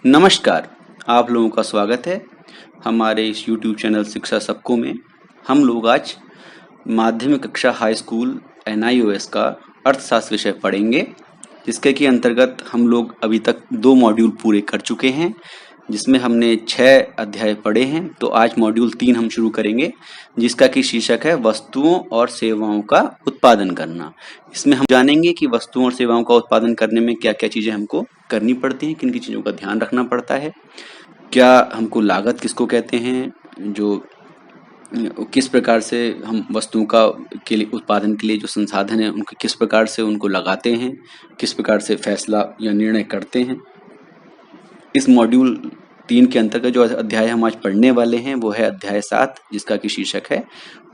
नमस्कार, आप लोगों का स्वागत है हमारे इस YouTube चैनल शिक्षा सबको में। हम लोग आज माध्यमिक कक्षा हाई स्कूल NIOS का अर्थशास्त्र विषय पढ़ेंगे, जिसके के अंतर्गत हम लोग अभी तक 2 मॉड्यूल पूरे कर चुके हैं, जिसमें हमने 6 अध्याय पढ़े हैं। तो आज मॉड्यूल 3 हम शुरू करेंगे, जिसका कि शीर्षक है वस्तुओं और सेवाओं का उत्पादन करना। इसमें हम जानेंगे कि वस्तुओं और सेवाओं का उत्पादन करने में क्या क्या चीज़ें हमको करनी पड़ती हैं, किन किन चीज़ों का ध्यान रखना पड़ता है, क्या हमको लागत किसको कहते हैं, जो किस प्रकार से हम वस्तुओं का के लिए उत्पादन के लिए जो संसाधन है उनको किस प्रकार से उनको लगाते हैं, किस प्रकार से फैसला या निर्णय करते हैं। इस मॉड्यूल 3 के अंतर्गत जो अध्याय हम आज पढ़ने वाले हैं वो है अध्याय 7, जिसका कि शीर्षक है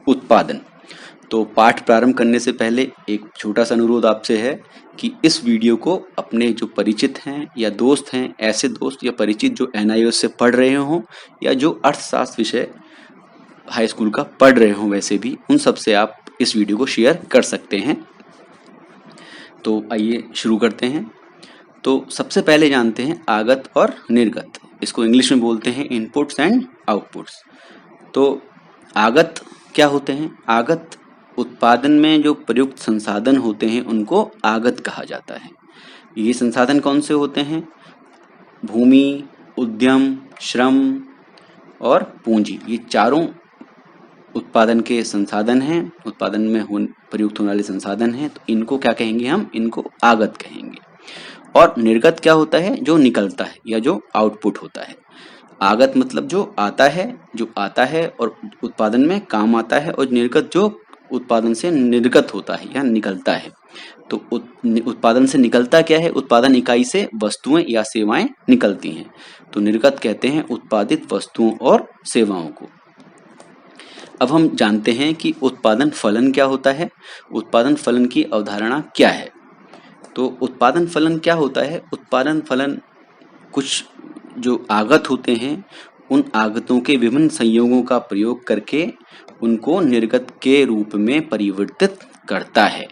उत्पादन। तो पाठ प्रारंभ करने से पहले एक छोटा सा अनुरोध आपसे है कि इस वीडियो को अपने जो परिचित हैं या दोस्त हैं, ऐसे दोस्त या परिचित जो NIOS से पढ़ रहे हों या जो अर्थशास्त्र विषय हाई स्कूल का पढ़ रहे हों, वैसे भी उन सब से आप इस वीडियो को शेयर कर सकते हैं। तो आइए शुरू करते हैं। तो सबसे पहले जानते हैं आगत और निर्गत। इसको इंग्लिश में बोलते हैं इनपुट्स एंड आउटपुट्स। तो आगत क्या होते हैं? आगत उत्पादन में जो प्रयुक्त संसाधन होते हैं उनको आगत कहा जाता है। ये संसाधन कौन से होते हैं? भूमि, उद्यम, श्रम और पूंजी, ये चारों उत्पादन के संसाधन हैं, उत्पादन में प्रयुक्त होने वाले संसाधन हैं। तो इनको क्या कहेंगे? हम इनको आगत कहेंगे। और निर्गत क्या होता है? जो निकलता है या जो आउटपुट होता है। आगत मतलब जो आता है और उत्पादन में काम आता है, और निर्गत जो उत्पादन से निर्गत होता है या निकलता है। तो उत्पादन से निकलता क्या है? उत्पादन इकाई से वस्तुएं या सेवाएं निकलती हैं। तो निर्गत कहते हैं उत्पादित वस्तुओं और सेवाओं को। अब हम जानते हैं कि उत्पादन फलन क्या होता है। उत्पादन फलन की अवधारणा क्या है? तो उत्पादन फलन क्या होता है? उत्पादन फलन कुछ जो आगत होते हैं, उन आगतों के विभिन्न संयोगों का प्रयोग करके उनको निर्गत के रूप में परिवर्तित करता है।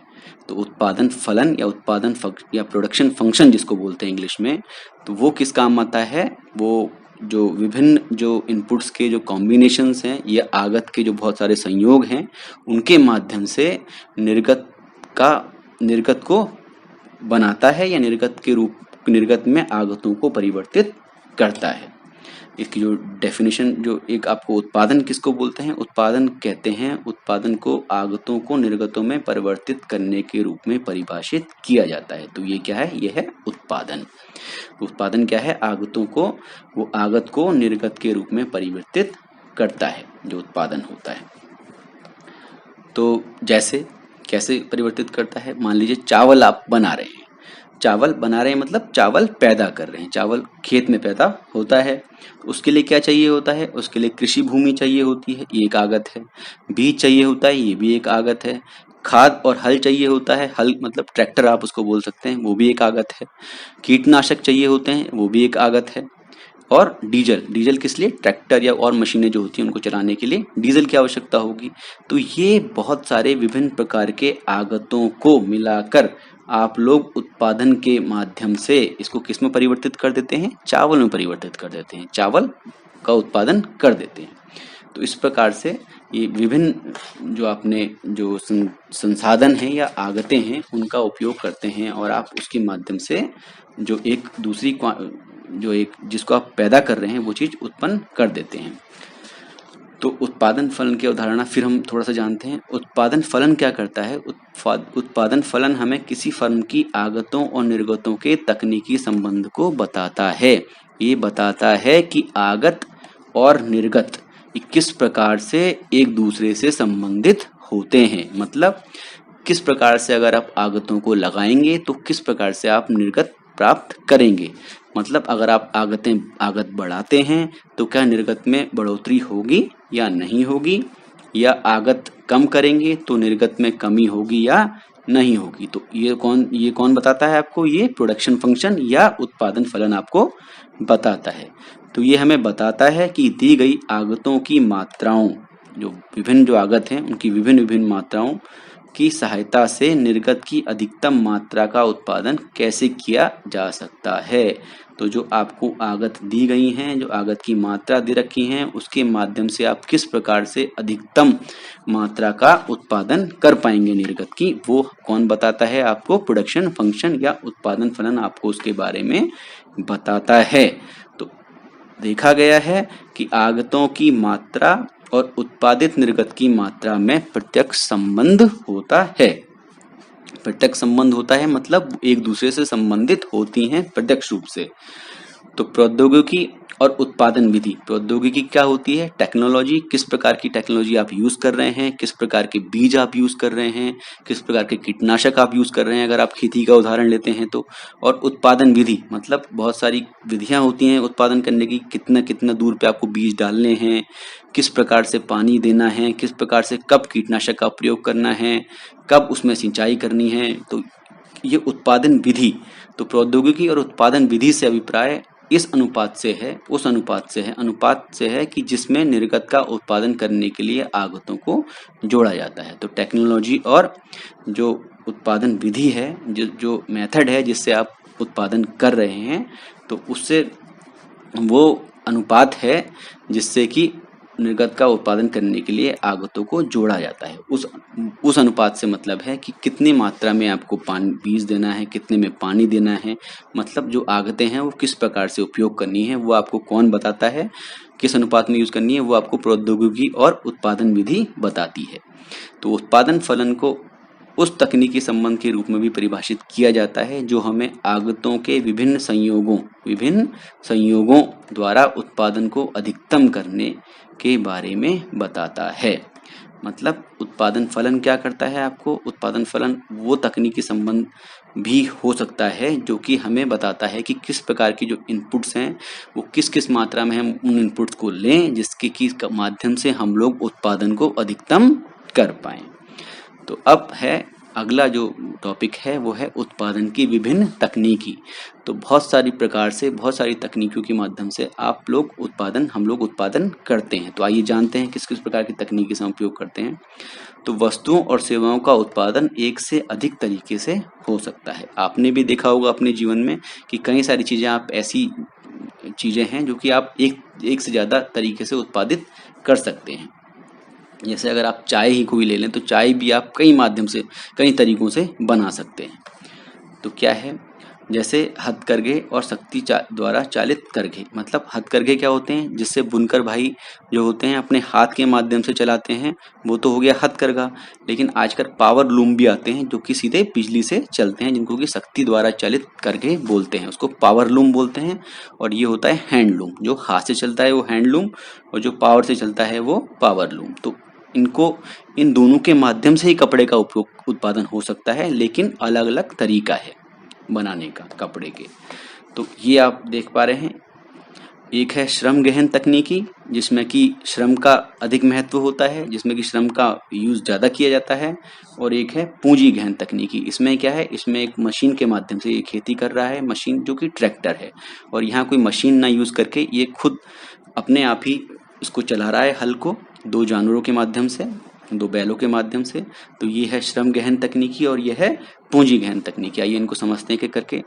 तो उत्पादन फलन या उत्पादन या प्रोडक्शन फंक्शन जिसको बोलते हैं इंग्लिश में, तो वो किस काम आता है? वो जो विभिन्न जो इनपुट्स के जो कॉम्बिनेशंस हैं या आगत के जो बहुत सारे संयोग हैं, उनके माध्यम से निर्गत को बनाता है या निर्गत में आगतों को परिवर्तित करता है। इसकी जो डेफिनेशन जो एक आपको उत्पादन किसको बोलते हैं? उत्पादन कहते हैं उत्पादन को आगतों को निर्गतों में परिवर्तित करने के रूप में परिभाषित किया जाता है। तो ये क्या है? ये है उत्पादन। उत्पादन क्या है? वो आगत को निर्गत के रूप में परिवर्तित करता है, जो उत्पादन होता है। तो कैसे परिवर्तित करता है? मान लीजिए चावल आप बना रहे हैं। चावल बना रहे हैं मतलब चावल पैदा कर रहे हैं। चावल खेत में पैदा होता है, उसके लिए क्या चाहिए होता है? उसके लिए कृषि भूमि चाहिए होती है, ये एक आगत है। बीज चाहिए होता है, ये भी एक आगत है। खाद और हल चाहिए होता है, हल मतलब ट्रैक्टर आप उसको बोल सकते हैं, वो भी एक आगत है। कीटनाशक चाहिए होते हैं, वो भी एक आगत है। और डीजल किस लिए? ट्रैक्टर या और मशीनें जो होती हैं उनको चलाने के लिए डीजल की आवश्यकता होगी। तो ये बहुत सारे विभिन्न प्रकार के आगतों को मिलाकर आप लोग उत्पादन के माध्यम से इसको किस में परिवर्तित कर देते हैं? चावल में परिवर्तित कर देते हैं, चावल का उत्पादन कर देते हैं। तो इस प्रकार से ये विभिन्न जो आपने जो संसाधन हैं या आगतें हैं उनका उपयोग करते हैं, और आप उसके माध्यम से जो एक दूसरी जिसको आप पैदा कर रहे हैं वो चीज उत्पन्न कर देते हैं। तो उत्पादन फलन की अवधारणा फिर हम थोड़ा सा जानते हैं। उत्पादन फलन क्या करता है? उत्पादन फलन हमें किसी फर्म की आगतों और निर्गतों के तकनीकी संबंध को बताता है। ये बताता है कि आगत और निर्गत किस प्रकार से एक दूसरे से संबंधित होते हैं। मतलब किस प्रकार से अगर आप आगतों को लगाएंगे तो किस प्रकार से आप निर्गत प्राप्त करेंगे। मतलब अगर आप आगत बढ़ाते हैं तो क्या निर्गत में बढ़ोतरी होगी या नहीं होगी, या आगत कम करेंगे तो निर्गत में कमी होगी या नहीं होगी। तो ये कौन बताता है आपको? ये प्रोडक्शन फंक्शन या उत्पादन फलन आपको बताता है। तो ये हमें बताता है कि दी गई आगतों की मात्राओं, जो विभिन्न जो आगत हैं उनकी विभिन्न मात्राओं की सहायता से निर्गत की अधिकतम मात्रा का उत्पादन कैसे किया जा सकता है। तो जो आपको आगत दी गई हैं, जो आगत की मात्रा दे रखी हैं, उसके माध्यम से आप किस प्रकार से अधिकतम मात्रा का उत्पादन कर पाएंगे निर्गत की, वो कौन बताता है आपको? प्रोडक्शन फंक्शन या उत्पादन फलन आपको उसके बारे में बताता है। तो देखा गया है कि आगतों की मात्रा और उत्पादित निर्गत की मात्रा में प्रत्यक्ष संबंध होता है। प्रत्यक्ष संबंध होता है मतलब एक दूसरे से संबंधित होती हैं प्रत्यक्ष रूप से। तो प्रौद्योगिकी और उत्पादन विधि, प्रौद्योगिकी क्या होती है? टेक्नोलॉजी, किस प्रकार की टेक्नोलॉजी आप यूज कर रहे हैं, किस प्रकार के बीज आप यूज कर रहे हैं, किस प्रकार के कीटनाशक आप यूज कर रहे हैं अगर आप खेती का उदाहरण लेते हैं तो। और उत्पादन विधि मतलब बहुत सारी विधियां होती हैं उत्पादन करने की, कितना कितना दूर पे आपको बीज डालने हैं, किस प्रकार से पानी देना है, किस प्रकार से कब कीटनाशक का प्रयोग करना है, कब उसमें सिंचाई करनी है। तो ये उत्पादन विधि, तो प्रौद्योगिकी और उत्पादन विधि से अभिप्राय इस अनुपात से है, उस अनुपात से है कि जिसमें निर्गत का उत्पादन करने के लिए आगतों को जोड़ा जाता है। तो टेक्नोलॉजी और जो उत्पादन विधि है, जो मेथड है जिससे आप उत्पादन कर रहे हैं, तो उससे वो अनुपात है जिससे कि निर्गत का उत्पादन करने के लिए आगतों को जोड़ा जाता है। उस अनुपात से मतलब है कि कितनी मात्रा में आपको पानी बीज देना है, कितने में पानी देना है, मतलब जो आगतें हैं वो किस प्रकार से उपयोग करनी है वो आपको कौन बताता है, किस अनुपात में यूज करनी है वो आपको प्रौद्योगिकी और उत्पादन विधि बताती है। तो उत्पादन फलन को उस तकनीकी संबंध के रूप में भी परिभाषित किया जाता है जो हमें आगतों के विभिन्न संयोगों द्वारा उत्पादन को अधिकतम करने के बारे में बताता है। मतलब उत्पादन फलन क्या करता है आपको? उत्पादन फलन वो तकनीकी संबंध भी हो सकता है जो कि हमें बताता है कि किस प्रकार की जो इनपुट्स हैं वो किस किस मात्रा में हम उन इनपुट्स को लें जिसके की माध्यम से हम लोग उत्पादन को अधिकतम कर पाएं। तो अब है अगला जो टॉपिक है वो है उत्पादन की विभिन्न तकनीकी। तो बहुत सारी प्रकार से, बहुत सारी तकनीकों के माध्यम से हम लोग उत्पादन करते हैं। तो आइए जानते हैं किस किस प्रकार की तकनीकी से हम उपयोग करते हैं। तो वस्तुओं और सेवाओं का उत्पादन एक से अधिक तरीके से हो सकता है। आपने भी देखा होगा अपने जीवन में कि कई सारी चीजें आप ऐसी चीजें हैं जो कि आप एक से ज्यादा तरीके से उत्पादित कर सकते हैं। जैसे अगर आप चाय ही कोई ले लें तो चाय भी आप कई माध्यम से, कई तरीकों से बना सकते हैं। तो क्या है, जैसे हथकरघे और शक्ति द्वारा चालित करघे। मतलब हथकरघे क्या होते हैं? जिससे बुनकर भाई जो होते हैं अपने हाथ के माध्यम से चलाते हैं, वो तो हो गया हथकरघा। लेकिन आजकल पावर लूम भी आते हैं जो कि सीधे बिजली से चलते हैं, जिनको कि शक्ति द्वारा चालित करघे बोलते हैं, उसको पावर लूम बोलते हैं। और ये होता है हैंडलूम, जो हाथ से चलता है वो हैंडलूम, और जो पावर से चलता है वो पावर लूम। तो इन दोनों के माध्यम से ही कपड़े का उत्पादन हो सकता है, लेकिन अलग अलग तरीका है बनाने का कपड़े के। तो ये आप देख पा रहे हैं, एक है श्रम गहन तकनीकी जिसमें कि श्रम का अधिक महत्व होता है, जिसमें कि श्रम का यूज ज्यादा किया जाता है। और एक है पूंजी गहन तकनीकी। इसमें क्या है, इसमें एक मशीन के माध्यम से ये खेती कर रहा है, मशीन जो कि ट्रैक्टर है, और यहाँ कोई मशीन ना यूज करके ये खुद अपने आप ही इसको चला रहा है, हल को, दो जानवरों के माध्यम से, दो बैलों के माध्यम से। तो ये है श्रम गहन तकनीकी और ये है पूंजी गहन तकनीकी। आइए इनको समझते हैं करके।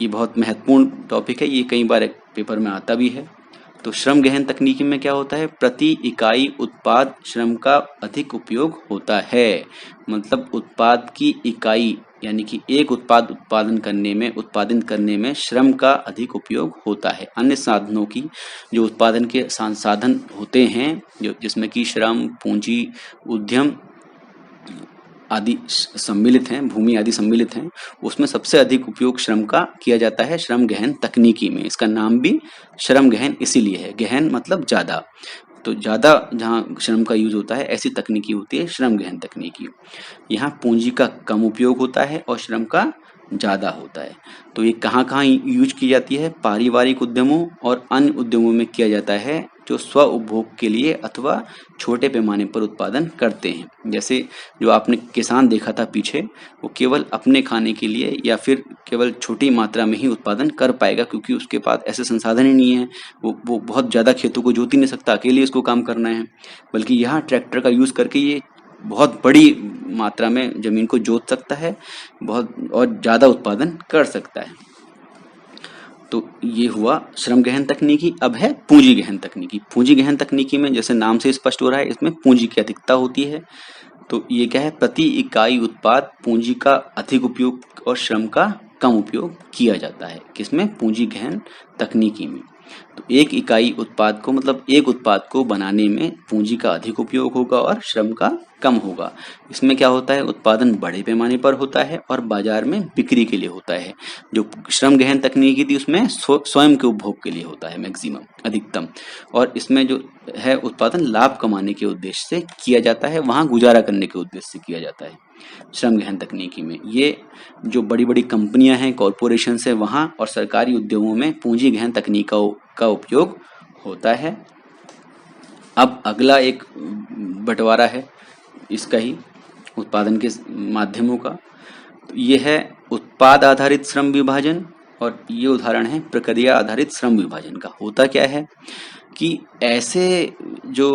ये बहुत महत्वपूर्ण टॉपिक है, ये कई बार पेपर में आता भी है। तो श्रम गहन तकनीकी में क्या होता है, प्रति इकाई उत्पाद श्रम का अधिक उपयोग होता है। मतलब उत्पाद की इकाई यानी कि एक उत्पादन करने में श्रम का अधिक उपयोग होता है। अन्य साधनों की जो उत्पादन के संसाधन होते हैं, जो जिसमें कि श्रम, पूंजी, उद्यम आदि सम्मिलित हैं, भूमि आदि सम्मिलित हैं, उसमें सबसे अधिक उपयोग श्रम का किया जाता है श्रम गहन तकनीकी में। इसका नाम भी श्रम गहन इसीलिए है, गहन मतलब ज्यादा। तो ज्यादा जहाँ श्रम का यूज होता है ऐसी तकनीकी होती है श्रम गहन तकनीकी। यहाँ पूंजी का कम उपयोग होता है और श्रम का ज्यादा होता है। तो ये कहाँ कहाँ यूज की जाती है, पारिवारिक उद्यमों और अन्य उद्यमों में किया जाता है जो स्व उपभोग के लिए अथवा छोटे पैमाने पर उत्पादन करते हैं। जैसे जो आपने किसान देखा था पीछे, वो केवल अपने खाने के लिए या फिर केवल छोटी मात्रा में ही उत्पादन कर पाएगा, क्योंकि उसके पास ऐसे संसाधन ही नहीं है, वो बहुत ज्यादा खेतों को जोत ही नहीं सकता, अकेले इसको काम करना है। बल्कि यहाँ ट्रैक्टर का यूज करके ये बहुत बड़ी मात्रा में जमीन को जोत सकता है, बहुत और ज्यादा उत्पादन कर सकता है। तो ये हुआ श्रम गहन तकनीकी। अब है पूंजी गहन तकनीकी। पूंजी गहन तकनीकी में जैसे नाम से स्पष्ट हो रहा है, इसमें पूंजी की अधिकता होती है। तो ये क्या है, प्रति इकाई उत्पाद पूंजी का अधिक उपयोग और श्रम का कम उपयोग किया जाता है। किसमें? पूंजी गहन तकनीकी में। तो एक इकाई उत्पाद को, मतलब एक उत्पाद को बनाने में पूंजी का अधिक उपयोग होगा और श्रम का कम होगा। इसमें क्या होता है, उत्पादन बड़े पैमाने पर होता है और बाजार में बिक्री के लिए होता है। जो श्रम गहन तकनीकी थी उसमें स्वयं के उपभोग के लिए होता है मैक्सिमम, अधिकतम। और इसमें जो है उत्पादन लाभ कमाने के उद्देश्य से किया जाता है, वहां गुजारा करने के उद्देश्य से किया जाता है श्रम गहन तकनीकी में। ये जो बड़ी बड़ी कंपनियां हैं, कॉरपोरेशन है, वहां और सरकारी उद्योगों में पूंजी गहन तकनीकों का उपयोग होता है। अब अगला एक बंटवारा है इसका ही, उत्पादन के माध्यमों का। तो ये है उत्पाद आधारित श्रम विभाजन और ये उदाहरण है प्रक्रिया आधारित श्रम विभाजन का। होता क्या है कि ऐसे जो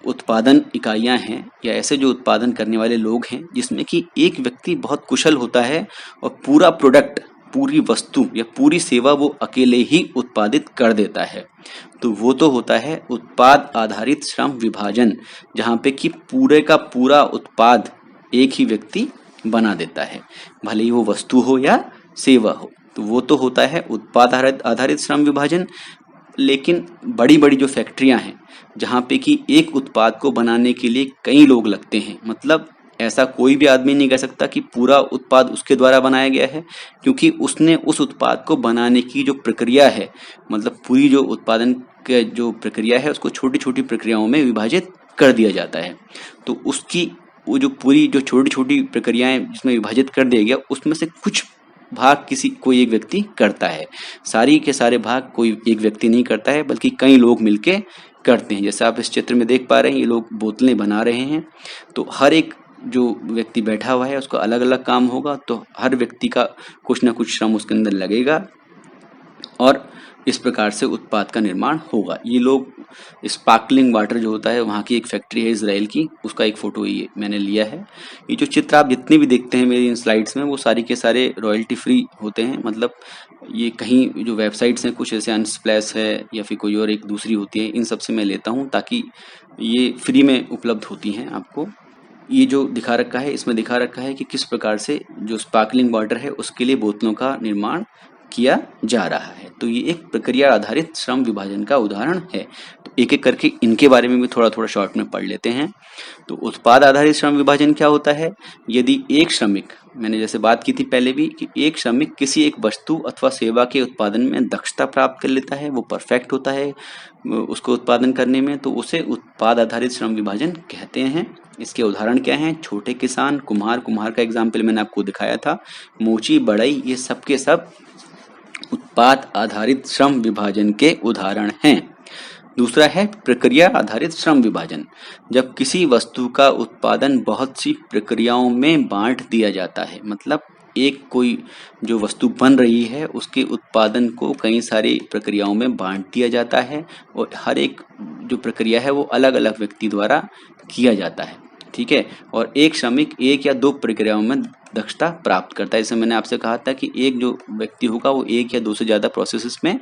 उत्पादन इकाइयां हैं या ऐसे जो उत्पादन करने वाले लोग हैं जिसमें कि एक व्यक्ति बहुत कुशल होता है और पूरा प्रोडक्ट, पूरी वस्तु या पूरी सेवा वो अकेले ही उत्पादित कर देता है, तो वो तो होता है उत्पाद आधारित श्रम विभाजन, जहाँ पे कि पूरे का पूरा उत्पाद एक ही व्यक्ति बना देता है, भले ही वो वस्तु हो या सेवा हो। तो वो तो होता है उत्पाद आधारित श्रम विभाजन। लेकिन बड़ी बड़ी जो फैक्ट्रियां हैं जहाँ पे कि एक उत्पाद को बनाने के लिए कई लोग लगते हैं, मतलब ऐसा कोई भी आदमी नहीं कह सकता कि पूरा उत्पाद उसके द्वारा बनाया गया है, क्योंकि उसने उस उत्पाद को बनाने की जो प्रक्रिया है, मतलब पूरी जो उत्पादन की जो प्रक्रिया है उसको छोटी छोटी प्रक्रियाओं में विभाजित कर दिया जाता है। तो उसकी वो जो पूरी जो छोटी छोटी प्रक्रियाएं जिसमें विभाजित कर दिया गया, उसमें से कुछ भाग कोई एक व्यक्ति करता है, सारी के सारे भाग कोई एक व्यक्ति नहीं करता है, बल्कि कई लोग मिलके करते हैं। जैसे आप इस चित्र में देख पा रहे हैं, ये लोग बोतलें बना रहे हैं। तो हर एक जो व्यक्ति बैठा हुआ है उसका अलग अलग काम होगा, तो हर व्यक्ति का कुछ ना कुछ श्रम उसके अंदर लगेगा और इस प्रकार से उत्पाद का निर्माण होगा। ये लोग स्पार्कलिंग वाटर जो होता है, वहाँ की एक फैक्ट्री है इजराइल की, उसका एक फोटो ये मैंने लिया है। ये जो चित्र आप जितने भी देखते हैं मेरी इन स्लाइड्स में, वो सारी के सारे रॉयल्टी फ्री होते हैं। मतलब ये कहीं जो वेबसाइट्स हैं, कुछ ऐसे अनस्प्लैश है या फिर कोई और एक दूसरी होती है, इन सब से मैं लेता हूँ ताकि ये फ्री में उपलब्ध होती हैं आपको। ये जो दिखा रखा है, इसमें दिखा रखा है कि किस प्रकार से जो स्पार्कलिंग वाटर है उसके लिए बोतलों का निर्माण किया जा रहा है। तो ये एक प्रक्रिया आधारित श्रम विभाजन का उदाहरण है। तो एक एक करके इनके बारे में भी थोड़ा थोड़ा शॉर्ट में पढ़ लेते हैं। तो उत्पाद आधारित श्रम विभाजन क्या होता है? यदि एक श्रमिक, मैंने जैसे बात की थी पहले भी, कि एक श्रमिक किसी एक वस्तु अथवा सेवा के उत्पादन में दक्षता प्राप्त कर लेता है, वो परफेक्ट होता है उसको उत्पादन करने में, तो उसे उत्पाद आधारित श्रम विभाजन कहते हैं। इसके उदाहरण क्या हैं? छोटे किसान, कुम्हार का एग्जाम्पल मैंने आपको दिखाया था, मोची, बढ़ई, ये सब के सब उत्पाद आधारित श्रम विभाजन के उदाहरण हैं। दूसरा है प्रक्रिया आधारित श्रम विभाजन। जब किसी वस्तु का उत्पादन बहुत सी प्रक्रियाओं में बांट दिया जाता है, मतलब एक कोई जो वस्तु बन रही है उसके उत्पादन को कई सारी प्रक्रियाओं में बांट दिया जाता है और हर एक जो प्रक्रिया है वो अलग अलग व्यक्ति द्वारा किया जाता है, ठीक है। और एक श्रमिक एक या दो प्रक्रियाओं में दक्षता प्राप्त करता है। जैसे मैंने आपसे कहा था कि एक जो व्यक्ति होगा वो एक या दो से ज़्यादा प्रोसेसेस में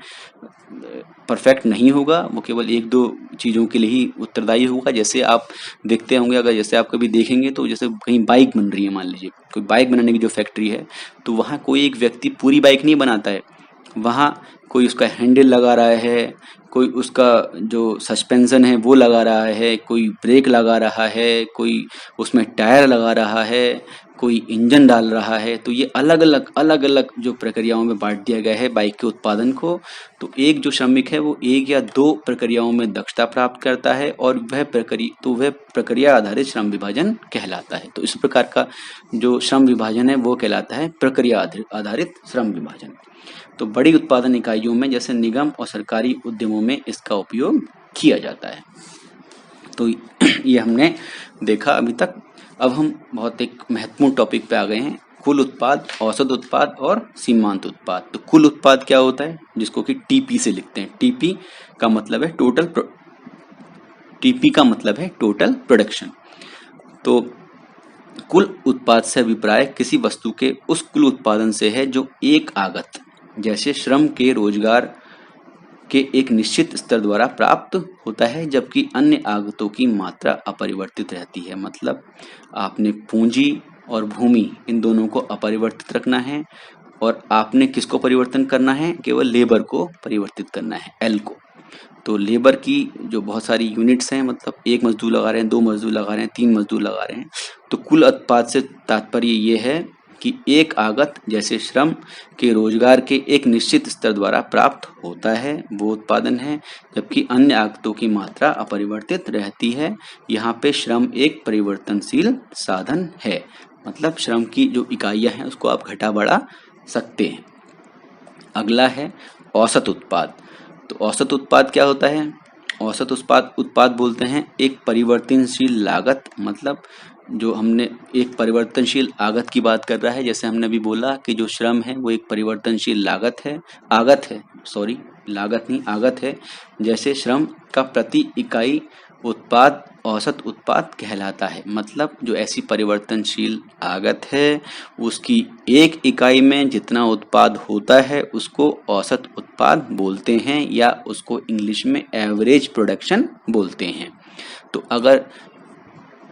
परफेक्ट नहीं होगा, वो केवल एक दो चीज़ों के लिए ही उत्तरदायी होगा। जैसे आप देखते होंगे, अगर जैसे आप कभी देखेंगे तो जैसे कहीं बाइक बन रही है, मान लीजिए कोई बाइक बनाने की जो फैक्ट्री है, तो वहाँ कोई एक व्यक्ति पूरी बाइक नहीं बनाता है, वहाँ कोई उसका हैंडल लगा रहा है, कोई उसका जो सस्पेंशन है वो लगा रहा है, कोई ब्रेक लगा रहा है, कोई उसमें टायर लगा रहा है, कोई इंजन डाल रहा है। तो ये अलग अलग जो प्रक्रियाओं में बांट दिया गया है बाइक के उत्पादन को। तो एक जो श्रमिक है वो एक या दो प्रक्रियाओं में दक्षता प्राप्त करता है और वह प्रक्रिया आधारित श्रम विभाजन कहलाता है। तो इस प्रकार का जो श्रम विभाजन है वो कहलाता है प्रक्रिया आधारित श्रम विभाजन। तो बड़ी उत्पादन इकाइयों में जैसे निगम और सरकारी उद्यमों में इसका उपयोग किया जाता है। तो ये हमने देखा अभी तक। अब हम बहुत एक महत्वपूर्ण टॉपिक पे आ गए हैं, कुल उत्पाद, औसत उत्पाद और सीमांत उत्पाद। तो कुल उत्पाद क्या होता है, जिसको कि टीपी से लिखते हैं। टीपी का मतलब है टोटल प्रोडक्शन। तो कुल उत्पाद से अभिप्राय किसी वस्तु के उस कुल उत्पादन से है जो एक आगत जैसे श्रम के रोजगार के एक निश्चित स्तर द्वारा प्राप्त होता है, जबकि अन्य आगतों की मात्रा अपरिवर्तित रहती है। मतलब आपने पूंजी और भूमि इन दोनों को अपरिवर्तित रखना है, और आपने किसको परिवर्तन करना है? केवल लेबर को परिवर्तित करना है, एल को। तो लेबर की जो बहुत सारी यूनिट्स हैं, मतलब एक मजदूर लगा रहे हैं, दो मजदूर लगा रहे हैं, तीन मजदूर लगा रहे हैं, तो कुल उत्पाद से तात्पर्य ये है कि एक आगत जैसे श्रम के रोजगार के एक निश्चित स्तर द्वारा प्राप्त होता है, वो उत्पादन है, जबकि अन्य आगतों की मात्रा अपरिवर्तित रहती है। यहाँ पे श्रम एक परिवर्तनशील साधन है, मतलब श्रम की जो इकाइयाँ हैं उसको आप घटा बढ़ा सकते हैं। अगला है औसत उत्पाद। तो औसत उत्पाद क्या होता है? औसत उत्पाद बोलते हैं एक परिवर्तनशील लागत, मतलब जो हमने एक परिवर्तनशील आगत की बात कर रहा है। जैसे हमने अभी बोला कि जो श्रम है वो एक परिवर्तनशील लागत है, आगत है। जैसे श्रम का प्रति इकाई उत्पाद औसत उत्पाद कहलाता है। मतलब जो ऐसी परिवर्तनशील आगत है उसकी एक इकाई में जितना उत्पाद होता है उसको औसत उत्पाद बोलते हैं, या उसको इंग्लिश में एवरेज प्रोडक्शन बोलते हैं। तो अगर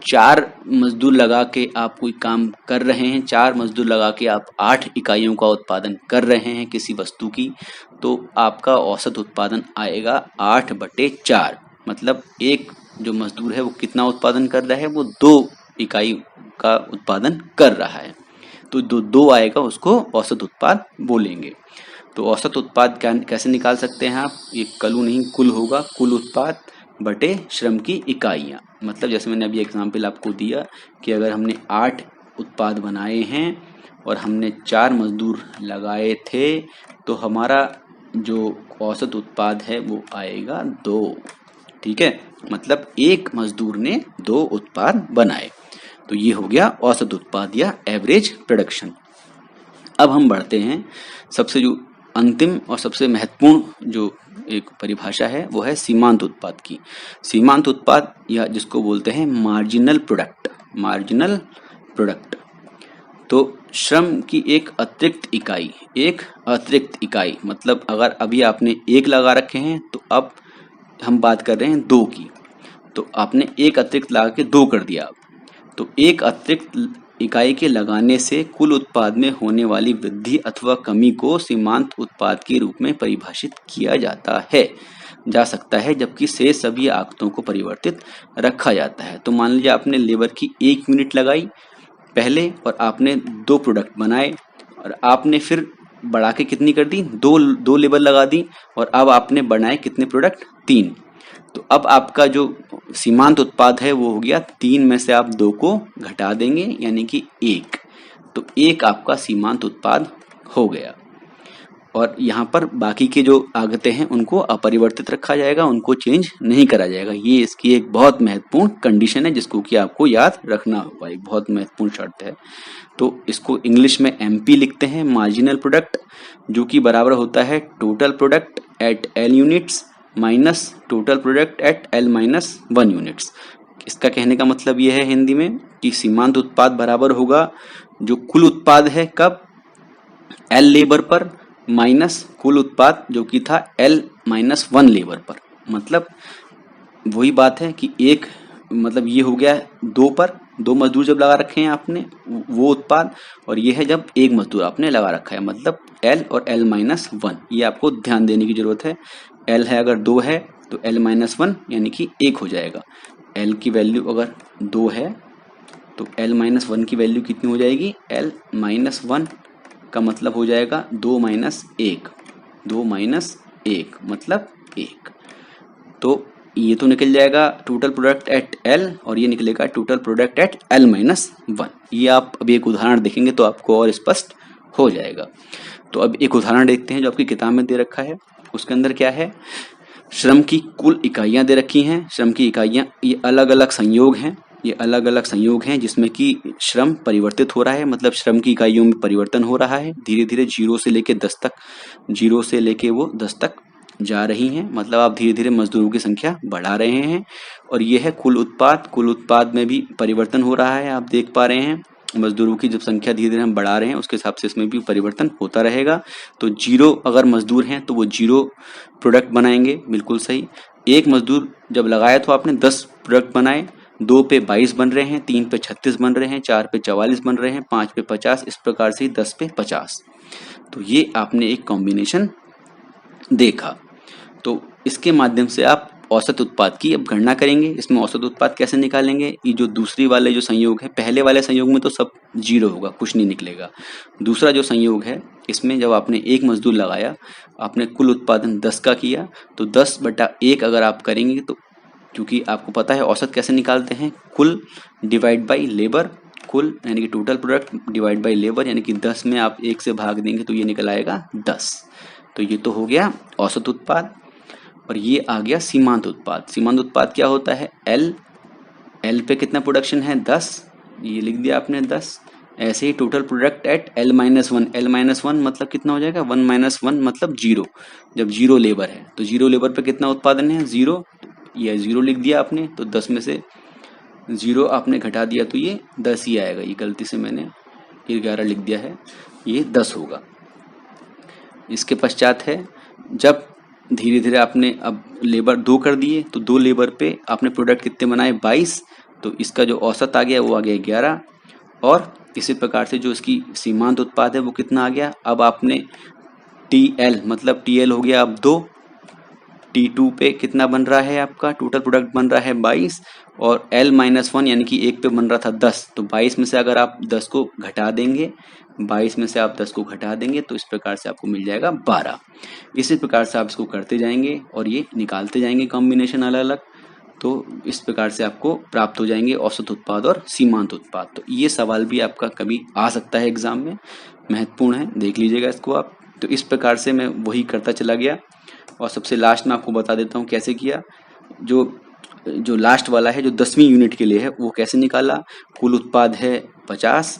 4 मजदूर लगा के आप कोई काम कर रहे हैं, 4 मजदूर लगा के आप 8 इकाइयों का उत्पादन कर रहे हैं किसी वस्तु की, तो आपका औसत उत्पादन आएगा 8/4। मतलब एक जो मजदूर है वो कितना उत्पादन कर रहा है? वो 2 इकाई का उत्पादन कर रहा है, तो दो आएगा, उसको औसत उत्पाद बोलेंगे। तो औसत उत्पाद कैसे निकाल सकते हैं आप? ये कलु नहीं कुल होगा, कुल उत्पाद बटे श्रम की इकाइयाँ। मतलब जैसे मैंने अभी एग्जाम्पल आपको दिया कि अगर हमने 8 उत्पाद बनाए हैं और हमने 4 मजदूर लगाए थे, तो हमारा जो औसत उत्पाद है वो आएगा 2। ठीक है, मतलब एक मजदूर ने 2 उत्पाद बनाए। तो ये हो गया औसत उत्पाद या एवरेज प्रोडक्शन। अब हम बढ़ते हैं सबसे जो अंतिम और सबसे महत्वपूर्ण जो एक परिभाषा है वो है सीमांत उत्पाद की। सीमांत उत्पाद या जिसको बोलते हैं मार्जिनल प्रोडक्ट। तो श्रम की एक अतिरिक्त इकाई, मतलब अगर अभी आपने 1 लगा रखे हैं तो अब हम बात कर रहे हैं 2 की, तो आपने एक अतिरिक्त लगा के 2 कर दिया। तो एक अतिरिक्त इकाई के लगाने से कुल उत्पाद में होने वाली वृद्धि अथवा कमी को सीमांत उत्पाद के रूप में परिभाषित किया जा सकता है, जबकि शेष सभी आगतों को परिवर्तित रखा जाता है। तो मान लीजिए आपने लेबर की 1 यूनिट लगाई पहले, और आपने 2 प्रोडक्ट बनाए, और आपने फिर बढ़ा के कितनी कर दी? 2 लेबर लगा दी, और अब आपने बनाए कितने प्रोडक्ट? 3। तो अब आपका जो सीमांत उत्पाद है वो हो गया 3 में से आप 2 को घटा देंगे, यानी कि 1। तो 1 आपका सीमांत उत्पाद हो गया, और यहाँ पर बाकी के जो आगतें हैं उनको अपरिवर्तित रखा जाएगा, उनको चेंज नहीं करा जाएगा। ये इसकी एक बहुत महत्वपूर्ण कंडीशन है जिसको कि आपको याद रखना होगा, एक बहुत महत्वपूर्ण शर्त है। तो इसको इंग्लिश में MP लिखते हैं, मार्जिनल प्रोडक्ट, जो कि बराबर होता है total product at L units minus total product at L-1 units. इसका कहने का मतलब यह है हिंदी में कि सीमांत उत्पाद बराबर होगा जो कुल उत्पाद है कब? L लेबर पर माइनस कुल उत्पाद जो कि था L-1 लेबर पर। मतलब वही बात है कि एक, मतलब ये हो गया 2 पर, 2 मजदूर जब लगा रखे हैं आपने वो उत्पाद, और ये है जब 1 मजदूर आपने लगा रखा है, मतलब L और L-1। ये आपको ध्यान देने की जरूरत है। L है अगर 2 है तो L-1 यानी कि 1 हो जाएगा। L की वैल्यू अगर 2 है तो L-1 की वैल्यू कितनी हो जाएगी? L-1 का मतलब हो जाएगा 2 - 1 मतलब 1। तो ये तो निकल जाएगा टोटल प्रोडक्ट एट L, और ये निकलेगा टोटल प्रोडक्ट एट L-1। ये आप अभी एक उदाहरण देखेंगे तो आपको और स्पष्ट हो जाएगा। तो अब एक उदाहरण देखते हैं जो आपकी किताब में दे रखा है। उसके अंदर क्या है? श्रम की कुल इकाइयां दे रखी हैं। श्रम की इकाइयां ये अलग अलग संयोग हैं जिसमें कि श्रम परिवर्तित हो रहा है, मतलब श्रम की इकाइयों में परिवर्तन हो रहा है धीरे धीरे 0 से लेके 10 तक जा रही हैं। मतलब आप धीरे धीरे मजदूरों की संख्या बढ़ा रहे हैं। और ये है कुल उत्पाद में भी परिवर्तन हो रहा है, आप देख पा रहे हैं। मजदूरों की जब संख्या धीरे धीरे हम बढ़ा रहे हैं उसके हिसाब से इसमें भी परिवर्तन होता रहेगा। तो 0 अगर मजदूर हैं तो वो 0 प्रोडक्ट बनाएंगे, बिल्कुल सही। 1 मजदूर जब लगाया तो आपने 10 प्रोडक्ट बनाए, 2 पे 22 बन रहे हैं, 3 पे 36 बन रहे हैं, 4 पे 44 बन रहे हैं, 5 पे 50, इस प्रकार से 10 पे 50। तो ये आपने एक कॉम्बिनेशन देखा। तो इसके माध्यम से आप औसत उत्पाद की अब गणना करेंगे। इसमें औसत उत्पाद कैसे निकालेंगे? ये जो दूसरी वाले जो संयोग है, पहले वाले संयोग में तो सब 0 होगा, कुछ नहीं निकलेगा। दूसरा जो संयोग है, इसमें जब आपने 1 मजदूर लगाया, आपने कुल उत्पादन 10 का किया, तो 10/1 अगर आप करेंगे तो, क्योंकि आपको पता है औसत कैसे निकालते हैं, कुल डिवाइड बाई लेबर, कुल यानी कि total product divide by labour, यानी कि 10 में आप 1 से भाग देंगे तो ये निकल आएगा 10। तो ये तो हो गया औसत उत्पाद। और ये आ गया सीमांत उत्पाद। सीमांत उत्पाद क्या होता है? एल पे कितना प्रोडक्शन है? 10, ये लिख दिया आपने 10। ऐसे ही total product at L-1, L-1 मतलब कितना हो जाएगा? 1-1 मतलब 0। जब 0 लेबर है तो 0 लेबर पे कितना उत्पादन है? 0। ये 0 लिख दिया आपने, तो 10 में से 0 आपने घटा दिया तो ये 10 ही आएगा। ये गलती से मैंने 11 लिख दिया है, ये 10 होगा। इसके पश्चात है, जब धीरे धीरे आपने अब लेबर 2 कर दिए तो 2 लेबर पे आपने प्रोडक्ट कितने बनाए? 22। तो इसका जो औसत आ गया वो आ गया 11। और इसी प्रकार से जो इसकी सीमांत उत्पाद है वो कितना आ गया? अब आपने TL मतलब TL हो गया अब 2, T2 पे कितना बन रहा है आपका? टोटल प्रोडक्ट बन रहा है 22, और L-1 यानी कि 1 पे बन रहा था 10। तो 22 में से अगर आप 10 को घटा देंगे, 22 में से आप 10 को घटा देंगे तो इस प्रकार से आपको मिल जाएगा 12। इसी प्रकार से आप इसको करते जाएंगे और ये निकालते जाएंगे कॉम्बिनेशन अलग अलग। तो इस प्रकार से आपको प्राप्त हो जाएंगे औसत उत्पाद और सीमांत उत्पाद। तो ये सवाल भी आपका कभी आ सकता है एग्जाम में, महत्वपूर्ण है, देख लीजिएगा इसको आप। तो इस प्रकार से मैं वही करता चला गया। और सबसे लास्ट में आपको बता देता हूँ कैसे किया। जो लास्ट वाला है, जो 10वीं यूनिट के लिए है, वो कैसे निकाला? कुल उत्पाद है 50,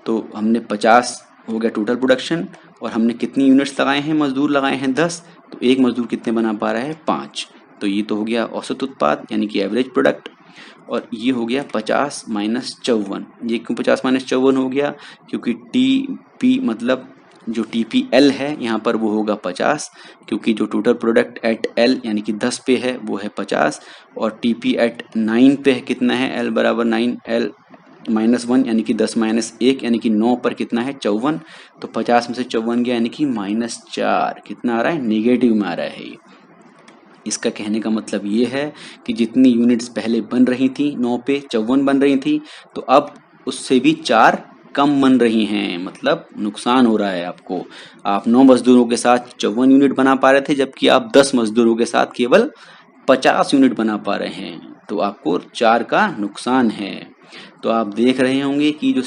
तो हमने 50 हो गया टोटल प्रोडक्शन, और हमने कितनी यूनिट्स लगाए हैं? मजदूर लगाए हैं 10, तो एक मजदूर कितने बना पा रहा है? 5। तो ये तो हो गया औसत उत्पाद यानी कि एवरेज प्रोडक्ट। और ये हो गया 50 - 54। ये क्यों 50 - 54 हो गया? क्योंकि TP मतलब जो TPL है यहाँ पर वो होगा 50, क्योंकि जो टोटल प्रोडक्ट एट L यानी कि 10 पे है वो है 50, और TP एट 9 पे है कितना है? L बराबर 9, L-1 यानी कि 10 - 1 यानी कि 9 पर कितना है? 54। तो 50 में से 54 गया यानी कि -4। कितना आ रहा है? नेगेटिव में आ रहा है ये। इसका कहने का मतलब ये है कि जितनी यूनिट्स पहले बन रही थी 9 पे 54 बन रही थी, तो अब उससे भी 4 कम बन रही हैं, मतलब नुकसान हो रहा है आपको। आप 9 मजदूरों के साथ 54 यूनिट बना पा रहे थे, जबकि आप 10 मजदूरों के साथ केवल 50 यूनिट बना पा रहे हैं, तो आपको 4 का नुकसान है। तो आप देख रहे होंगे कि जो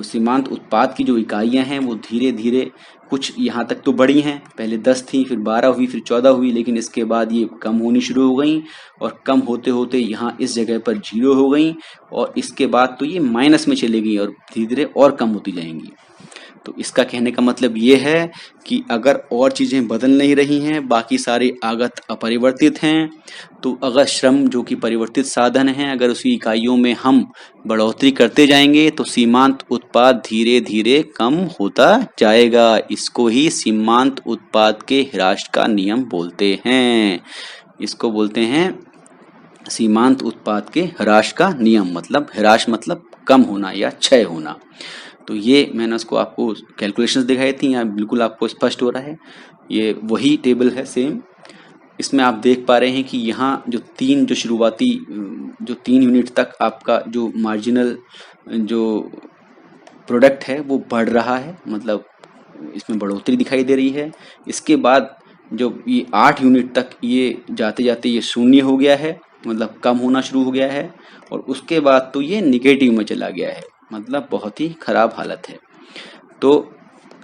सीमांत उत्पाद की जो इकाइयां हैं वो धीरे धीरे कुछ यहाँ तक तो बढ़ी हैं, पहले 10 थी, फिर 12 हुई, फिर 14 हुई, लेकिन इसके बाद ये कम होनी शुरू हो गई, और कम होते होते यहाँ इस जगह पर 0 हो गई, और इसके बाद तो ये माइनस में चली गई और धीरे धीरे और कम होती जाएंगी। तो इसका कहने का मतलब ये है कि अगर और चीज़ें बदल नहीं रही हैं, बाकी सारे आगत अपरिवर्तित हैं, तो अगर श्रम जो कि परिवर्तित साधन है, अगर उसी इकाइयों में हम बढ़ोतरी करते जाएंगे तो सीमांत उत्पाद धीरे धीरे कम होता जाएगा। इसको ही सीमांत उत्पाद के ह्रास का नियम बोलते हैं। इसको बोलते हैं सीमांत उत्पाद के ह्रास का नियम। मतलब ह्रास मतलब कम होना या क्षय होना। तो ये मैंने उसको आपको कैलकुलेशंस दिखाई थी, यहाँ बिल्कुल आपको स्पष्ट हो रहा है। ये वही टेबल है सेम। इसमें आप देख पा रहे हैं कि यहाँ जो 3 यूनिट तक आपका जो मार्जिनल जो प्रोडक्ट है वो बढ़ रहा है, मतलब इसमें बढ़ोतरी दिखाई दे रही है। इसके बाद जो ये 8 यूनिट तक ये जाते जाते ये शून्य हो गया है, मतलब कम होना शुरू हो गया है, और उसके बाद तो ये निगेटिव में चला गया है, मतलब बहुत ही खराब हालत है। तो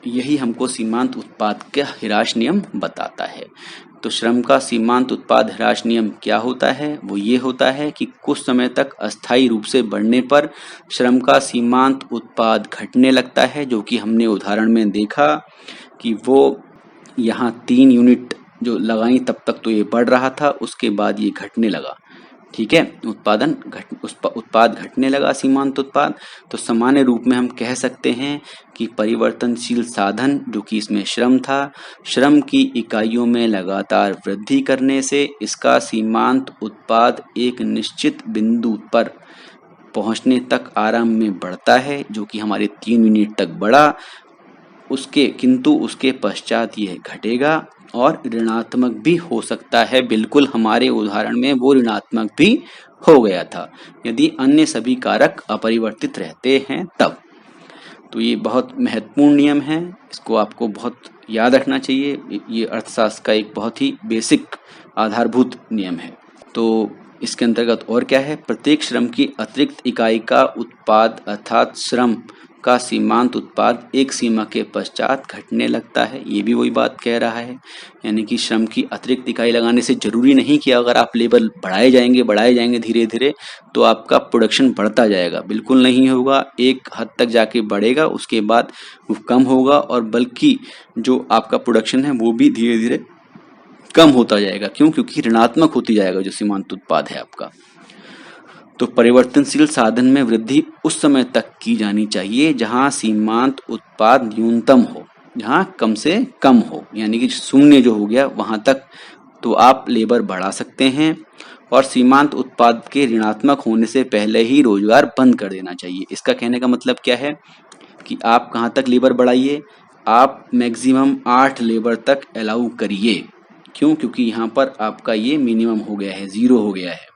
यही हमको सीमांत उत्पाद का ह्रास नियम बताता है। तो श्रम का सीमांत उत्पाद ह्रास नियम क्या होता है? वो ये होता है कि कुछ समय तक अस्थायी रूप से बढ़ने पर श्रम का सीमांत उत्पाद घटने लगता है, जो कि हमने उदाहरण में देखा कि वो यहाँ 3 यूनिट जो लगाई तब तक तो ये बढ़ रहा था, उसके बाद ये घटने लगा। ठीक है, उत्पाद घटने लगा सीमांत उत्पाद, तो सामान्य रूप में हम कह सकते हैं कि परिवर्तनशील साधन जो कि इसमें श्रम था, श्रम की इकाइयों में लगातार वृद्धि करने से इसका सीमांत उत्पाद एक निश्चित बिंदु पर पहुंचने तक आरंभ में बढ़ता है, जो कि हमारे 3 यूनिट तक बढ़ा, किंतु उसके पश्चात यह घटेगा और ऋणात्मक भी हो सकता है। बिल्कुल हमारे उदाहरण में वो ऋणात्मक भी हो गया था यदि अन्य सभी कारक अपरिवर्तित रहते हैं तब। तो ये बहुत महत्वपूर्ण नियम है, इसको आपको बहुत याद रखना चाहिए। ये अर्थशास्त्र का एक बहुत ही बेसिक आधारभूत नियम है। तो इसके अंतर्गत और क्या है, प्रत्येक श्रम की अतिरिक्त इकाई का उत्पाद अर्थात श्रम का सीमांत उत्पाद एक सीमा के पश्चात घटने लगता है। ये भी वही बात कह रहा है, यानी कि श्रम की अतिरिक्त इकाई लगाने से जरूरी नहीं कि अगर आप लेबर बढ़ाए जाएंगे धीरे धीरे तो आपका प्रोडक्शन बढ़ता जाएगा, बिल्कुल नहीं होगा। एक हद तक जाके बढ़ेगा, उसके बाद वो कम होगा और बल्कि जो आपका प्रोडक्शन है वो भी धीरे धीरे कम होता जाएगा। क्यों? क्योंकि ऋणात्मक होती जाएगा जो सीमांत उत्पाद है आपका। तो परिवर्तनशील साधन में वृद्धि उस समय तक की जानी चाहिए जहां सीमांत उत्पाद न्यूनतम हो, जहां कम से कम हो, यानी कि शून्य जो हो गया वहां तक तो आप लेबर बढ़ा सकते हैं और सीमांत उत्पाद के ऋणात्मक होने से पहले ही रोजगार बंद कर देना चाहिए। इसका कहने का मतलब क्या है कि आप कहां तक लेबर बढ़ाइए, आप मैक्सिमम 8 लेबर तक अलाउ करिए। क्यों? क्योंकि यहाँ पर आपका ये मिनिमम हो गया है, 0 हो गया है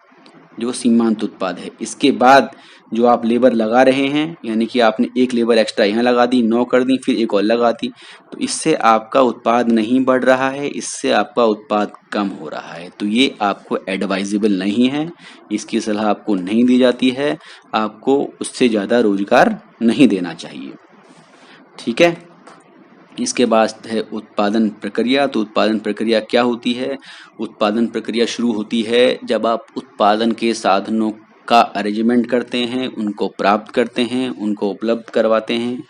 जो सीमांत उत्पाद है। इसके बाद जो आप लेबर लगा रहे हैं, यानी कि आपने एक लेबर एक्स्ट्रा यहाँ लगा दी, 9 कर दी, फिर एक और लगा दी, तो इससे आपका उत्पाद नहीं बढ़ रहा है, इससे आपका उत्पाद कम हो रहा है। तो ये आपको एडवाइजेबल नहीं है, इसकी सलाह आपको नहीं दी जाती है, आपको उससे ज़्यादा रोजगार नहीं देना चाहिए। ठीक है, इसके बाद है उत्पादन प्रक्रिया। तो उत्पादन प्रक्रिया क्या होती है? उत्पादन प्रक्रिया शुरू होती है जब आप उत्पादन के साधनों का अरेंजमेंट करते हैं, उनको प्राप्त करते हैं, उनको उपलब्ध करवाते हैं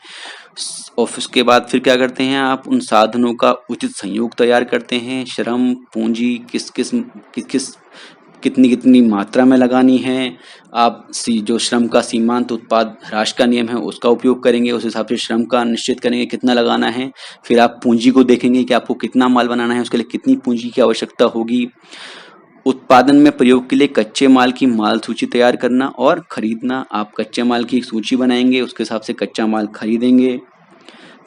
और उसके बाद फिर क्या करते हैं, आप उन साधनों का उचित संयोग तैयार करते हैं। श्रम पूंजी कितनी मात्रा में लगानी है, आप जो श्रम का सीमांत उत्पाद ह्रास का नियम है उसका उपयोग करेंगे, उस हिसाब से श्रम का निश्चित करेंगे कितना लगाना है। फिर आप पूंजी को देखेंगे कि आपको कितना माल बनाना है, उसके लिए कितनी पूंजी की आवश्यकता होगी। उत्पादन में प्रयोग के लिए कच्चे माल की माल सूची तैयार करना और खरीदना, आप कच्चे माल की एक सूची बनाएंगे, उसके हिसाब से कच्चा माल खरीदेंगे।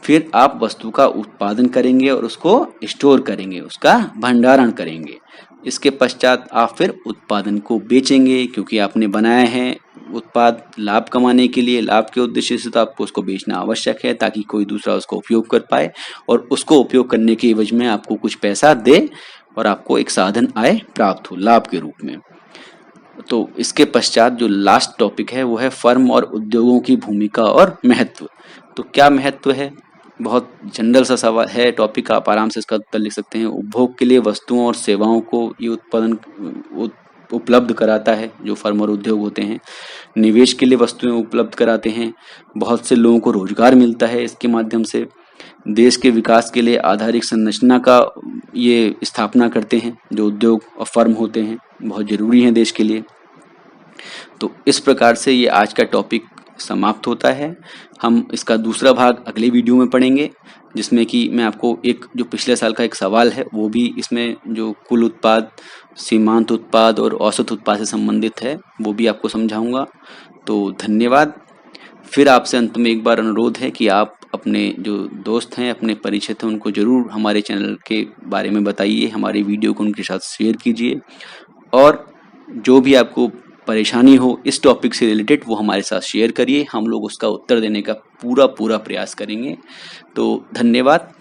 फिर आप वस्तु का उत्पादन करेंगे और उसको स्टोर करेंगे, उसका भंडारण करेंगे। इसके पश्चात आप फिर उत्पादन को बेचेंगे, क्योंकि आपने बनाया है उत्पाद लाभ कमाने के लिए, लाभ के उद्देश्य से, तो आपको उसको बेचना आवश्यक है ताकि कोई दूसरा उसको उपयोग कर पाए और उसको उपयोग करने के एवज में आपको कुछ पैसा दे और आपको एक साधन आय प्राप्त हो लाभ के रूप में। तो इसके पश्चात जो लास्ट टॉपिक है वो है फर्म और उद्योगों की भूमिका और महत्व। तो क्या महत्व है? बहुत जनरल सा सवाल है, टॉपिक आप आराम से इसका उत्तर लिख सकते हैं। उपभोग के लिए वस्तुओं और सेवाओं को ये उत्पादन उपलब्ध कराता है, जो फर्म और उद्योग होते हैं। निवेश के लिए वस्तुएं उपलब्ध कराते हैं, बहुत से लोगों को रोजगार मिलता है इसके माध्यम से। देश के विकास के लिए आधारिक संरचना का ये स्थापना करते हैं, जो उद्योग और फर्म होते हैं बहुत जरूरी हैं देश के लिए। तो इस प्रकार से ये आज का टॉपिक समाप्त होता है। हम इसका दूसरा भाग अगले वीडियो में पढ़ेंगे, जिसमें कि मैं आपको एक जो पिछले साल का एक सवाल है वो भी इसमें जो कुल उत्पाद, सीमांत उत्पाद और औसत उत्पाद से संबंधित है वो भी आपको समझाऊंगा। तो धन्यवाद। फिर आपसे अंत में एक बार अनुरोध है कि आप अपने जो दोस्त हैं, अपने परिचित हैं, उनको जरूर हमारे चैनल के बारे में बताइए, हमारे वीडियो को उनके साथ शेयर कीजिए और जो भी आपको परेशानी हो इस टॉपिक से रिलेटेड वो हमारे साथ शेयर करिए, हम लोग उसका उत्तर देने का पूरा प्रयास करेंगे। तो धन्यवाद।